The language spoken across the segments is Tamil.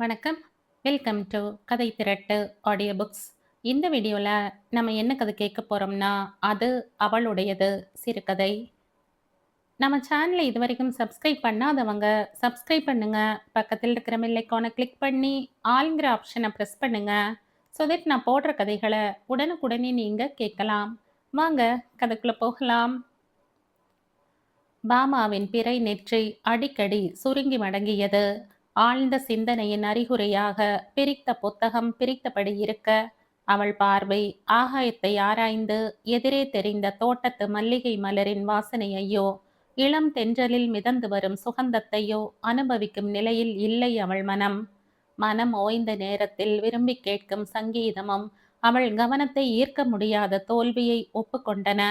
வணக்கம். வெல்கம் டு கதை திரட்டு ஆடியோ புக்ஸ். இந்த வீடியோவில் நம்ம என்ன கதை கேட்க போகிறோம்னா, அது அவளுடையது சிறுகதை. நம்ம சேனலை இது வரைக்கும் சப்ஸ்கிரைப் பண்ணாதவங்க சப்ஸ்கிரைப் பண்ணுங்க. பக்கத்தில் இருக்கிற பெல் ஐகானை கிளிக் பண்ணி ஆல்ங்கிற ஆப்ஷனை ப்ரெஸ் பண்ணுங்க. ஸோ தட் நான் போடுற கதைகளை உடனுக்குடனே நீங்கள் கேட்கலாம். வாங்க கதைக்குள்ளே போகலாம். பாமாவின் பிறை நெற்றி அடிக்கடி சுருங்கி மடங்கியது. ஆழ்ந்த சிந்தனையின் அறிகுறியாக பிரித்த புத்தகம் பிரித்தபடி இருக்க, அவள் பார்வை ஆகாயத்தை ஆராய்ந்து எதிரே தெரிந்த தோட்டத்து மல்லிகை மலரின் வாசனையையோ இளம் தென்றலில் மிதந்து வரும் சுகந்தத்தையோ அனுபவிக்கும் நிலையில் இல்லை அவள் மனம். மனம் ஓய்ந்த நேரத்தில் விரும்பி கேட்கும் சங்கீதமும் அவள் கவனத்தை ஈர்க்க முடியாத தோல்வியை ஒப்புக்கொண்டன.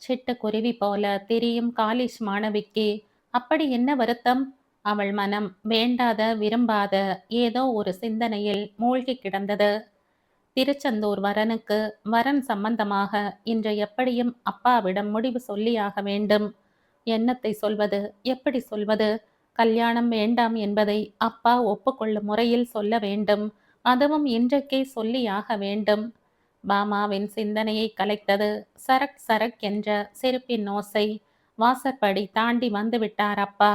சிட்டுக்குருவி போல திரியும் காலிஷ் மாணவிக்கு அப்படி என்ன வருத்தம்? அவள் மனம் வேண்டாத விரும்பாத ஏதோ ஒரு சிந்தனையில் மூழ்கி கிடந்தது. திருச்செந்தூர் வரனுக்கு வரன் சம்பந்தமாக இன்று எப்படியும் அப்பாவிடம் முடிவு சொல்லியாக வேண்டும். என்னத்தை சொல்வது, எப்படி சொல்வது? கல்யாணம் வேண்டாம் என்பதை அப்பா ஒப்புக்கொள்ளும் முறையில் சொல்ல வேண்டும். அதுவும் இன்றைக்கே சொல்லியாக வேண்டும். பாமாவின் சிந்தனையை கலைத்தது சரக் சரக் என்ற செருப்பின் ஓசை. வாசற்படி தாண்டி வந்து விட்டார் அப்பா.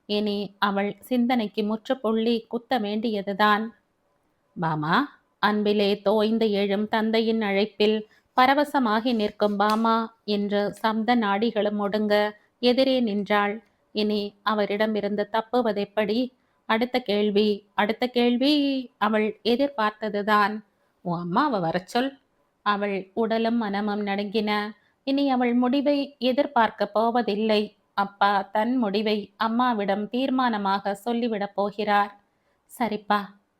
இனி அவள் சிந்தனைக்கு முற்றுப்புள்ளி குத்த வேண்டியதுதான். பாமா, அன்பிலே தோய்ந்து எழும் தந்தையின் அழைப்பில் பரவசமாகி நிற்கும் பாமா என்று சப்த நாடிகளும் ஒடுங்க எதிரே நின்றாள். இனி அவரிடமிருந்து தப்புவதெப்படி? அடுத்த கேள்வி அவள் எதிர்பார்த்ததுதான். உன் அம்மாவை வரச்சொல். அவள் உடலும் மனமும் நடுங்கின. இனி அவள் முடிவை எதிர்பார்க்க போவதில்லை. அப்பா தன் முடிவை அம்மாவிடம் தீர்மானமாக சொல்லிவிடப் போகிறார். சரிப்பா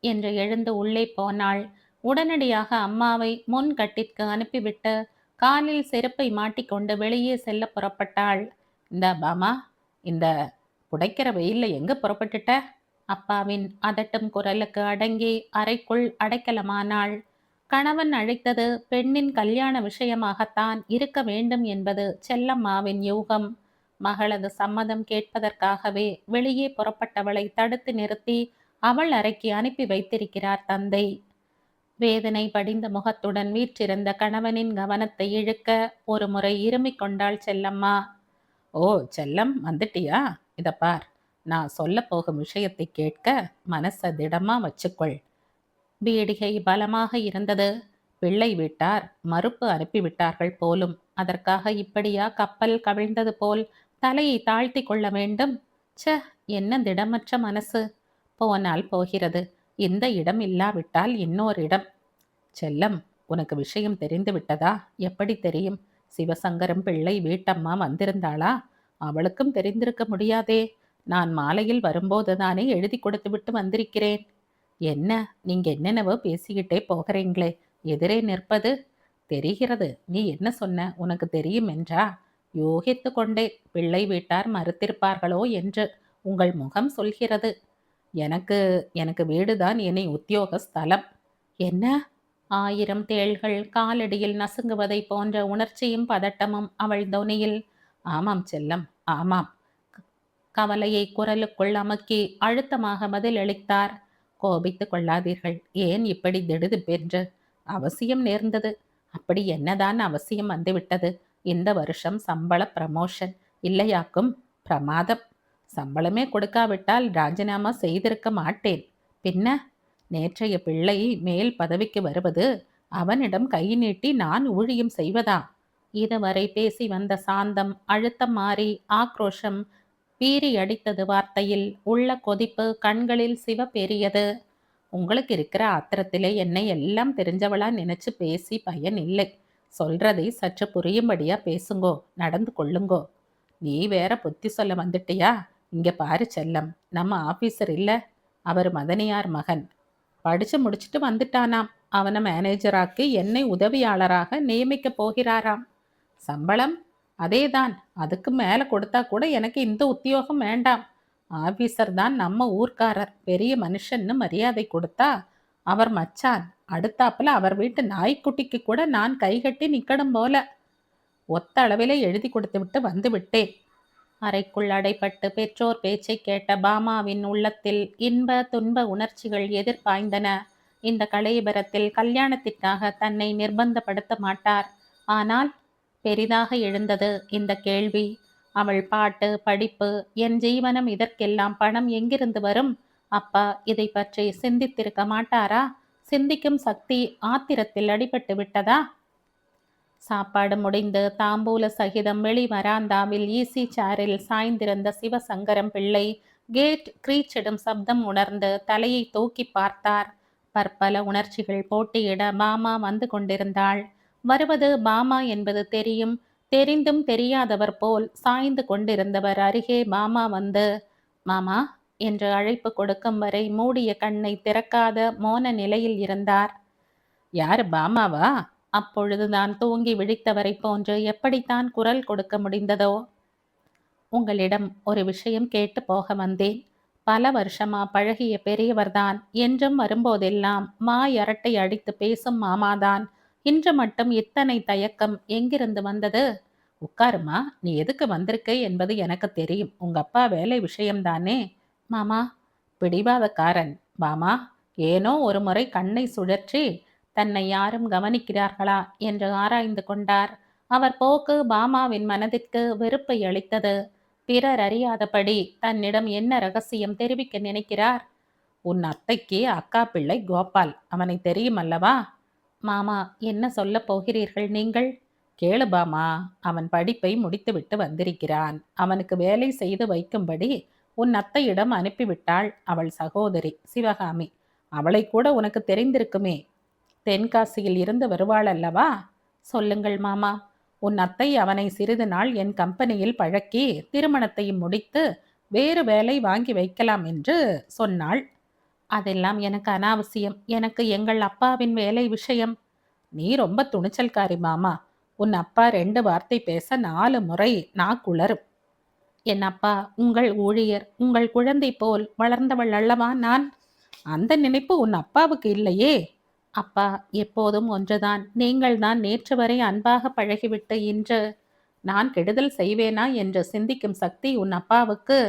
என்று எழுந்து உள்ளே போனாள். உடனடியாக அம்மாவை முன் கட்டிற்கு அனுப்பிவிட்டு காலில் செருப்பை மாட்டிக்கொண்டு வெளியே செல்ல புறப்பட்டாள். இந்த பாமா, இந்த புடைக்கிற வெயில்ல எங்க புறப்பட்டுட்ட? அப்பாவின் அதட்டும் குரலுக்கு அடங்கி அறைக்குள் அடைக்கலமானாள். கணவன் அழைத்தது பெண்ணின் கல்யாண விஷயமாகத்தான் இருக்க வேண்டும் என்பது செல்லம்மாவின் யூகம். மகளது சம்மதம் கேட்பதற்காகவே வெளியே புறப்பட்டவளை தடுத்து நிறுத்தி அவள் அறைக்கு அனுப்பி வைத்திருக்கிறார் தந்தை. வேதனை படிந்த முகத்துடன் வீற்றிருந்த கணவனின் கவனத்தை இழுக்க ஒரு முறை இருமிக் கொண்டாள் செல்லம்மா. ஓ செல்லம், வந்துட்டியா? இத பார், நான் சொல்ல போகும் விஷயத்தை கேட்க மனச திடமா வச்சுக்கொள். பீடிகை பலமாக இருந்தது. பிள்ளை வீட்டார் மறுப்பு அனுப்பிவிட்டார்கள் போலும். அதற்காக இப்படியா கப்பல் கவிழ்ந்தது போல் தலையை தாழ்த்தி கொள்ள வேண்டும்? ச, என்ன திடமற்ற மனசு! போனால் போகிறது. இந்த இடம் இல்லாவிட்டால் இன்னொரு இடம். செல்லம், உனக்கு விஷயம் தெரிந்து விட்டதா? எப்படி தெரியும்? சிவசங்கரம் பிள்ளை வீட்டம்மா வந்திருந்தாளா? அவளுக்கும் தெரிந்திருக்க முடியாதே. நான் மாலையில் வரும்போதுதானே எழுதி கொடுத்து விட்டு வந்திருக்கிறேன். என்ன, நீங்க என்னென்னவோ பேசிக்கிட்டே போகிறீங்களே, எதிரே நிற்பது? தெரிகிறது. நீ என்ன சொன்ன, உனக்கு தெரியும் என்றா? யோகித்து கொண்டே பிள்ளை வீட்டார் மறுத்திருப்பார்களோ என்று உங்கள் முகம் சொல்கிறது. எனக்கு எனக்கு வீடுதான் இனி உத்தியோக ஸ்தலம். என்ன? ஆயிரம் தேள்கள் காலடியில் நசுங்குவதை போன்ற உணர்ச்சியும் பதட்டமும் அவள் தொனியில். ஆமாம் செல்லம், ஆமாம். கவலையை குரலுக்குள் அமுக்கி அழுத்தமாக பதிலளித்தார். கோபித்து கொள்ளாதீர்கள். ஏன் இப்படி திடுதிப்பென்று? அவசியம் நேர்ந்தது. அப்படி என்னதான் அவசியம் வந்துவிட்டது? இந்த வருஷம் சம்பள ப்ரமோஷன் இல்லையாக்கும்? பிரமாதம். சம்பளமே கொடுக்காவிட்டால் ராஜினாமா செய்திருக்க மாட்டேன். பின்ன நேற்றைய பிள்ளை மேல் பதவிக்கு வருவது அவனிடம் கை நீட்டி நான் ஊழியம் செய்வதா? இதுவரை பேசி வந்த சாந்தம் அழுத்தம் மாறி ஆக்ரோஷம் பீறி அடித்தது வார்த்தையில். உள்ள கொதிப்பு கண்களில் சிவப்பெரியது. உங்களுக்கு இருக்கிற ஆத்திரத்திலே என்னை எல்லாம் தெரிஞ்சவளா நினைச்சு பேசி பயன் இல்லை. சொல்றதை சற்று புரியும்படியா பேசுங்கோ, நடந்து கொள்ளுங்கோ. நீ வேற புத்தி சொல்ல வந்துட்டியா? இங்க பாரு செல்லம், நம்ம ஆபீசர் இல்ல, அவர் மதனியார் மகன். படிச்சு முடிச்சுட்டு வந்துட்டானாம். அவனை மேனேஜராக்கி என்னை உதவியாளராக நியமிக்க போகிறாராம். சம்பளம் அதேதான். அதுக்கு மேல கொடுத்தா கூட எனக்கு இந்த உத்தியோகம் வேண்டாம். ஆபீசர் தான் நம்ம ஊர்க்காரர், பெரிய மனுஷன்னு மரியாதை கொடுத்தா அவர் மச்சான். அடுத்தாப்புல அவர் வீட்டு நாய்க்குட்டிக்கு கூட நான் கைகட்டி நிக்கணும் போல. ஒத்த அளவில எழுதி கொடுத்து விட்டு வந்து விட்டேன். அறைக்குள் அடைபட்டு பெற்றோர் பேச்சைக் கேட்ட பாமாவின் உள்ளத்தில் இன்ப துன்ப உணர்ச்சிகள் எதிர்பாய்ந்தன. இந்த கலேபரத்தில் கல்யாணத்திற்காக தன்னை நிர்பந்தப்படுத்த மாட்டார். ஆனால் பெரிதாக எழுந்தது இந்த கேள்வி. அவள் பாட்டு, படிப்பு, என் ஜீவனம், இதற்கெல்லாம் பணம் எங்கிருந்து வரும்? அப்பா இதை பற்றி சிந்தித்திருக்க மாட்டாரா? சிந்திக்கும் சக்தி ஆத்திரத்தில் அடிபட்டு விட்டதா? சாப்பாடு முடிந்து தாம்பூல சகிதம் வெளி வராந்தாவில் ஈசி சேரில் சாய்ந்திருந்த சிவசங்கரம் பிள்ளை கேட் கிரீச்சிடும் சப்தம் உணர்ந்து தலையை தூக்கி பார்த்தார். பற்பல உணர்ச்சிகள் போட்டியிட பாமா வந்து கொண்டிருந்தாள். வருவது பாமா என்பது தெரியும். தெரிந்தும் தெரியாதவர் போல் சாய்ந்து கொண்டிருந்தவர் அருகே பாமா வந்து, மாமா என்று அழைப்பு கொடுக்கும் வரை மூடிய கண்ணை திறக்காத மோன நிலையில் இருந்தார். யாரு, பாமாவா? அப்பொழுதுதான் தூங்கி விழித்தவரை போன்று எப்படித்தான் குரல் கொடுக்க முடிந்ததோ? உங்களிடம் ஒரு விஷயம் கேட்டு போக வந்தேன். பல வருஷமா பழகிய பெரியவர்தான். என்றும் வரும்போதெல்லாம் அரட்டை அடித்து பேசும் மாமாதான். இன்று மட்டும் இத்தனை தயக்கம் எங்கிருந்து வந்தது? உட்காருமா, நீ எதுக்கு வந்திருக்க என்பது எனக்கு தெரியும். உங்க அப்பா வேலை விஷயம்தானே? மாமா பிடிவாதக்காரன். மாமா ஏனோ ஒரு முறை கண்ணை சுழற்றி தன்னை யாரும் கவனிக்கிறார்களா என்று ஆராய்ந்து கொண்டார். அவர் போக்கு பாமாவின் மனதிற்கு வெறுப்பை அளித்தது. பிறர் அறியாதபடி தன்னிடம் என்ன ரகசியம் தெரிவிக்க நினைக்கிறார்? உன் அத்தைக்கு அக்கா பிள்ளை கோபால், அவனை தெரியும் அல்லவா? மாமா என்ன சொல்ல போகிறீர்கள் நீங்கள்? கேளு பாமா, அவன் படிப்பை முடித்துவிட்டு வந்திருக்கிறான். அவனுக்கு வேலை செய்து வைக்கும்படி உன் அத்தையிடம் அனுப்பிவிட்டாள் அவள் சகோதரி சிவகாமி. அவளை கூட உனக்கு தெரிந்திருக்குமே. தென்காசியில் இருந்து வருவாள் அல்லவா? சொல்லுங்கள் மாமா. உன் அத்தை அவனை சிறிது நாள் என் கம்பெனியில் பழக்கி திருமணத்தையும் முடித்து வேறு வேலை வாங்கி வைக்கலாம் என்று சொன்னாள். அதெல்லாம் எனக்கு அனாவசியம். எனக்கு எங்கள் அப்பாவின் வேலை விஷயம். நீ ரொம்ப துணிச்சல்காரி மாமா. உன் அப்பா 2 வார்த்தை பேச 4 முறை நாக்குளரும். என் அப்பா உங்கள் ஊழியர், உங்கள் குழந்தை போல் வளர்ந்தவள் அல்லவா நான்? அந்த நினைப்பு உன் அப்பாவுக்கு இல்லையே. அப்பா எப்போதும் ஒன்றுதான். நீங்கள் தான் நேற்று வரை அன்பாக பழகிவிட்டு இன்று நான் கெடுதல் செய்வேனா என்று சிந்திக்கும் சக்தி உன் அப்பாவுக்கு.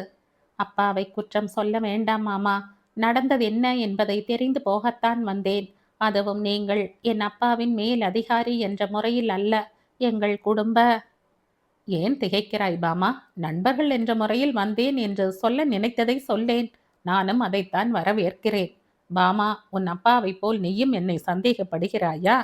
அப்பாவை குற்றம் சொல்ல வேண்டாம் மாமா. நடந்தது என்ன என்பதை தெரிந்து போகத்தான் வந்தேன். அதுவும் நீங்கள் என் அப்பாவின் மேல் அதிகாரி என்ற முறையில் அல்ல, எங்கள் குடும்ப. ஏன் திகைக்கிறாய் பாமா? நண்பர்கள் என்ற முறையில் வந்தேன் என்று சொல்ல நினைத்ததை சொல்லேன். நானும் அதைத்தான் வரவேற்கிறேன். பாமா, உன் அப்பாவை போல் நீயும் என்னை சந்தேகப்படுகிறாயா?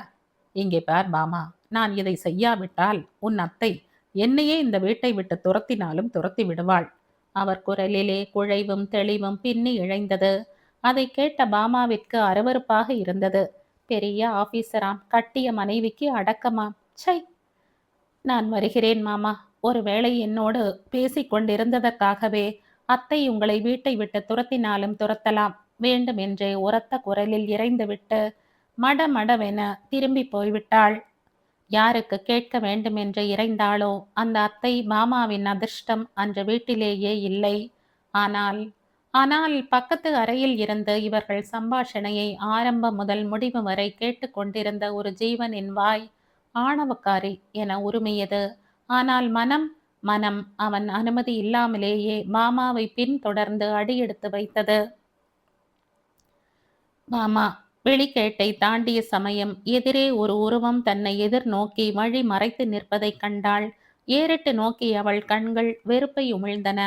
இங்கே பார் பாமா, நான் இதை செய்யாவிட்டால் உன் அத்தை என்னையே இந்த வீட்டை விட்டு துரத்தினாலும் துரத்தி விடுவாள். அவர் குரலிலே குழைவும் தெளிவும் பின்னி இழைந்தது. அதை கேட்ட பாமாவிற்கு அருவருப்பாக இருந்தது. பெரிய ஆபீசராம், கட்டிய மனைவிக்கு அடக்கமாம். சை! நான் வருகிறேன் மாமா. ஒருவேளை என்னோடு பேசிக்கொண்டிருந்ததற்காகவே அத்தை உங்களை வீட்டை விட்டு துரத்தினாலும் துரத்தலாம். வேண்டுமென்றே உரத்த குரலில் இறைந்துவிட்டு மடமடவென திரும்பி போய்விட்டாள். யாருக்கு கேட்க வேண்டுமென்று இறைந்தாளோ அந்த அத்தை மாமாவின் அதிர்ஷ்டம் அன்று வீட்டிலேயே இல்லை. ஆனால் ஆனால் பக்கத்து அறையில் இருந்து இவர்கள் சம்பாஷணையை ஆரம்பம் முதல் முடிவு வரை கேட்டுக்கொண்டிருந்த ஒரு ஜீவனின் வாய் ஆணவக்காரி என உருமியது. ஆனால் மனம் மனம் அவன் அனுமதி இல்லாமலேயே மாமாவை பின்தொடர்ந்து அடியெடுத்து வைத்தது. மாமா வெளிக்கேட்டை தாண்டிய சமயம் எதிரே ஒரு உருவம் தன்னை எதிர்நோக்கி வழி மறைத்து நிற்பதை கண்டாள். ஏறிட்டு நோக்கி அவள் கண்கள் வெறுப்பை உமிழ்ந்தன.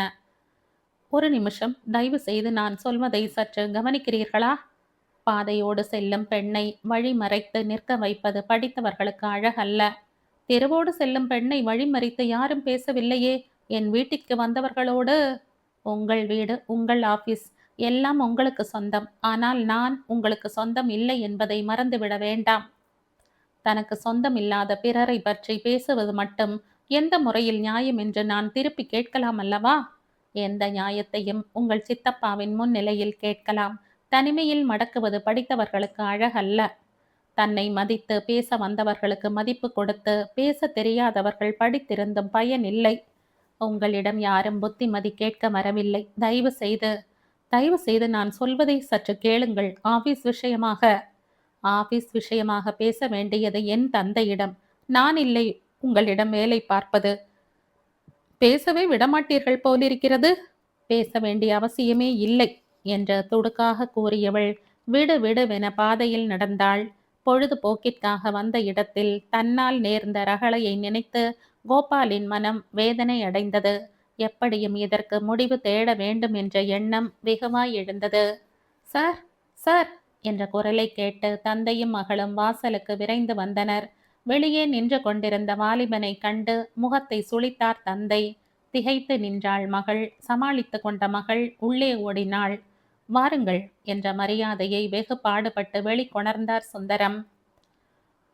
ஒரு நிமிஷம், தயவு செய்து நான் சொல்வதை சற்று கவனிக்கிறீர்களா? பாதையோடு செல்லும் பெண்ணை வழி மறைத்து நிற்க வைப்பது படித்தவர்களுக்கு அழகல்ல. தெருவோடு செல்லும் பெண்ணை வழிமறித்து யாரும் பேசவில்லையே. என் வீட்டிற்கு வந்தவர்களோடு. உங்கள் வீடு, உங்கள் ஆபீஸ் எல்லாம் உங்களுக்கு சொந்தம். ஆனால் நான் உங்களுக்கு சொந்தம் இல்லை என்பதை மறந்துவிட வேண்டாம். தனக்கு சொந்தம் இல்லாத பிறரை பற்றி பேசுவது மட்டும் எந்த முறையில் நியாயம் என்று நான் திருப்பி கேட்கலாம் அல்லவா? எந்த நியாயத்தையும் உங்கள் சித்தப்பாவின் முன்னிலையில் கேட்கலாம். தனிமையில் மடக்குவது படித்தவர்களுக்கு அழகல்ல. தன்னை மதித்து பேச வந்தவர்களுக்கு மதிப்பு கொடுத்து பேச தெரியாதவர்கள் படித்திருந்தும் பயன் இல்லை. உங்களிடம் யாரும் புத்திமதி கேட்க வரவில்லை. தயவு செய்து நான் சொல்வதை சற்று கேளுங்கள். ஆபீஸ் விஷயமாக பேச வேண்டியது என் தந்தையிடம். நான் இல்லை உங்களிடம் வேலை பார்ப்பது. பேசவே விடமாட்டீர்கள் போலிருக்கிறது. பேச வேண்டிய அவசியமே இல்லை என்று துடுக்காக கூறியவள் விடு விடுவென பாதையில் நடந்தாள். பொழுதுபோக்கிற்காக வந்த இடத்தில் தன்னால் நேர்ந்த ரகளையை நினைத்து கோபாலின் மனம் வேதனை அடைந்தது. எப்படியும் இதற்கு முடிவு தேட வேண்டும் என்ற எண்ணம் வெகுவாய் எழுந்தது. சார், சார் என்ற குரலை கேட்டு தந்தையும் மகளும் வாசலுக்கு விரைந்து வந்தனர். வெளியே நின்று கொண்டிருந்த வாலிபனை கண்டு முகத்தை சுளித்தார் தந்தை. திகைத்து நின்றாள் மகள். சமாளித்து கொண்ட மகள் உள்ளே ஓடினாள். வாருங்கள் என்ற மரியாதையை வெகு பாடுபட்டு வெளிக்கொணர்ந்தார் சுந்தரம்.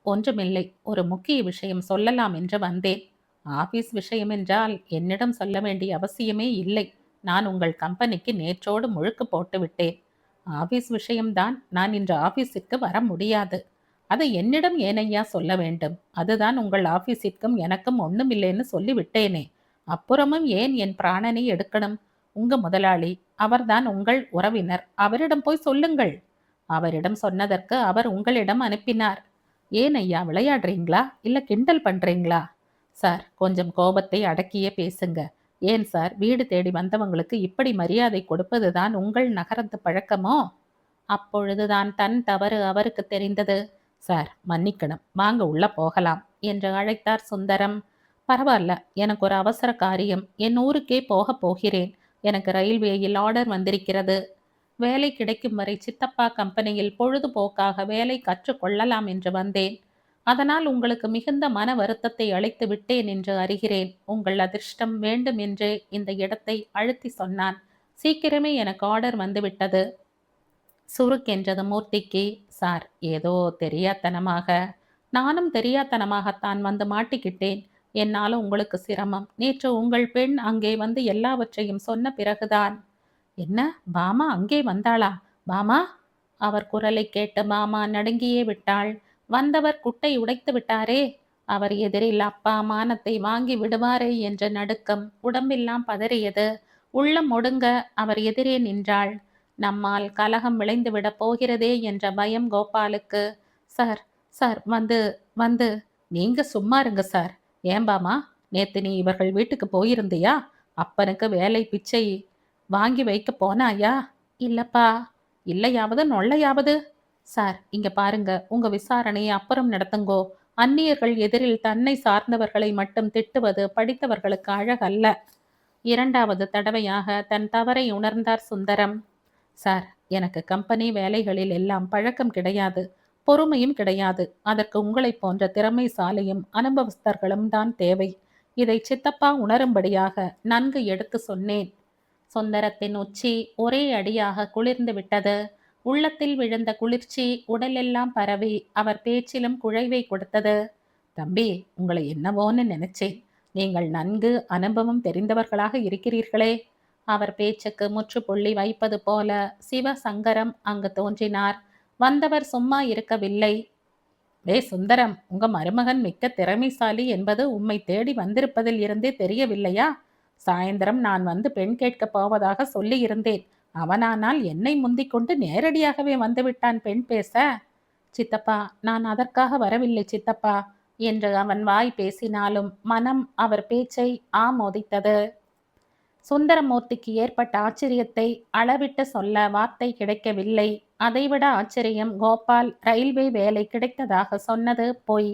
ஒன்றுமில்லை, ஒரு முக்கிய விஷயம் சொல்லலாம் என்று வந்தேன். ஆபீஸ் விஷயம் என்றால் என்னிடம் சொல்ல வேண்டிய அவசியமே இல்லை. நான் உங்கள் கம்பெனிக்கு நேற்றோடு முழுக்கு போட்டு விட்டேன். ஆபீஸ் விஷயம்தான். நான் இன்று ஆபீஸிற்கு வர முடியாது. அதை என்னிடம் ஏனையா சொல்ல வேண்டும்? அதுதான் உங்கள் ஆபீஸிற்கும் எனக்கும் ஒண்ணுமில்லைன்னு சொல்லிவிட்டேனே. அப்புறமும் ஏன் என் பிராணனை எடுக்கணும்? உங்க முதலாளி, அவர்தான் உங்கள் உறவினர். அவரிடம் போய் சொல்லுங்கள். அவரிடம் சொன்னதற்கு அவர் உங்களிடம் அனுப்பினார். ஏன் ஐயா, விளையாடுறீங்களா இல்ல கிண்டல் பண்றீங்களா? சார், கொஞ்சம் கோபத்தை அடக்கியே பேசுங்க. ஏன் சார், வீடு தேடி வந்தவங்களுக்கு இப்படி மரியாதை கொடுப்பதுதான் உங்கள் நகரத்து பழக்கமோ? அப்பொழுதுதான் தன் தவறு அவருக்கு தெரிந்தது. சார், மன்னிக்கணும், வாங்க உள்ள போகலாம் என்று அழைத்தார் சுந்தரம். பரவாயில்ல, எனக்கு ஒரு அவசர காரியம். என் ஊருக்கே போக போகிறேன். எனக்கு ரயில்வேயில் ஆர்டர் வந்திருக்கிறது. வேலை கிடைக்கும் வரை சித்தப்பா கம்பெனியில் பொழுதுபோக்காக வேலை கற்றுக்கொள்ளலாம் என்று வந்தேன். அதனால் உங்களுக்கு மிகுந்த மன வருத்தத்தை அளித்து விட்டேன் என்று அறிகிறேன். உங்கள் அதிர்ஷ்டம் வேண்டும் என்று இந்த இடத்தை அழுத்தி சொன்னான். சீக்கிரமே எனக்கு ஆர்டர் வந்துவிட்டது. சுருக்கென்றது மூர்த்திக்கு. சார், ஏதோ தெரியாத்தனமாக. நானும் தெரியாத்தனமாகத்தான் வந்து மாட்டிக்கிட்டேன். என்னால உங்களுக்கு சிரமம். நேற்று உங்கள் பெண் அங்கே வந்து எல்லாவற்றையும் சொன்ன பிறகுதான். என்ன, பாமா அங்கே வந்தாளா? பாமா? அவர் குரலை கேட்டு பாமா நடுங்கியே விட்டாள். வந்தவர் குட்டை உடைத்து விட்டாரே. அவர் எதிரில் அப்பா மானத்தை வாங்கி விடுவாரே என்ற நடுக்கம் உடம்பெல்லாம் பதறியது. உள்ளம் ஒடுங்க அவர் எதிரே நின்றாள். நம்மால் கலகம் விளைந்துவிடப் போகிறதே என்ற பயம் கோபாலுக்கு. சார், சார், வந்து வந்து நீங்க சும்மா இருங்க சார். ஏம்பாமா, நேத்து நீ இவர்கள் வீட்டுக்கு போயிருந்தியா? அப்பனுக்கு வேலை பிச்சை வாங்கி வைக்க போனாயா? இல்லப்பா. இல்லையாவது நொல்லையாவது? சார், இங்க பாருங்க, உங்க விசாரணையை அப்புறம் நடத்துங்கோ. அந்நியர்கள் எதிரில் தன்னை சார்ந்தவர்களை மட்டும் திட்டுவது படித்தவர்களுக்கு அழகல்ல. இரண்டாவது தடவையாக தன் தவறை உணர்ந்தார் சுந்தரம். சார், எனக்கு கம்பெனி வேலைகளில் எல்லாம் பழக்கம் கிடையாது, பொறுமையும் கிடையாது. அதற்கு உங்களைப் போன்ற திறமைசாலியும் அனுபவஸ்தர்களும் தான் தேவை. இதை சித்தப்பா உணரும்படியாக நன்கு எடுத்து சொன்னேன். சுந்தரத்தின் உச்சி ஒரே அடியாக குளிர்ந்து விட்டது. உள்ளத்தில் விழுந்த குளிர்ச்சி உடலெல்லாம் பரவி அவர் பேச்சிலும் குழைவை கொடுத்தது. தம்பி, உங்களை என்னவோன்னு நினைச்சேன். நீங்கள் நன்கு அனுபவம் தெரிந்தவர்களாக இருக்கிறீர்களே. அவர் பேச்சுக்கு முற்றுப்புள்ளி வைப்பது போல சிவசங்கரம் அங்கு தோன்றினார். வந்தவர் சும்மா இருக்கவில்லை. சுந்தரம், உங்க மருமகன் மிக்க திறமைசாலி என்பது உம்மை தேடி வந்திருப்பதில் இருந்தே தெரியவில்லையா? சாயந்தரம் நான் வந்து பெண் கேட்கப் போவதாக சொல்லி இருந்தேன். அவனானால் என்னை முந்திக் கொண்டு நேரடியாகவே வந்துவிட்டான் பெண் பேச. சித்தப்பா, நான் அதற்காக வரவில்லை சித்தப்பா என்று அவன் வாய் பேசினாலும் மனம் அவர் பேச்சை ஆமோதித்தது. சுந்தரமூர்த்திக்கு ஏற்பட்ட ஆச்சரியத்தை அளவிட்டு சொல்ல வார்த்தை கிடைக்கவில்லை. அதைவிட ஆச்சரியம் கோபால் ரயில்வே வேலை கிடைத்ததாக சொன்னது பொய்.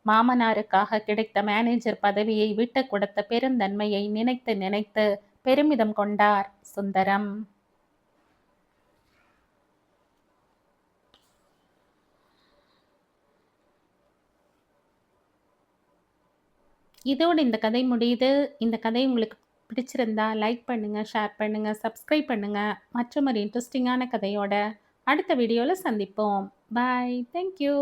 மாமனாருக்காக கிடைத்த மேனேஜர் பதவியை விட்டு கொடுத்த பெருந்தன்மையை நினைத்து நினைத்து பெருமிதம் கொண்டார் சுந்தரம். இதோடு இந்த கதை முடியுது. இந்த கதை உங்களுக்கு பிடிச்சிருந்தா லைக் பண்ணுங்க, ஷேர் பண்ணுங்க, சப்ஸ்கிரைப் பண்ணுங்க. மற்றும் ஒரு இன்ட்ரெஸ்டிங்கான கதையோட அடுத்த வீடியோவில் சந்திப்போம். பாய். தேங்க்யூ.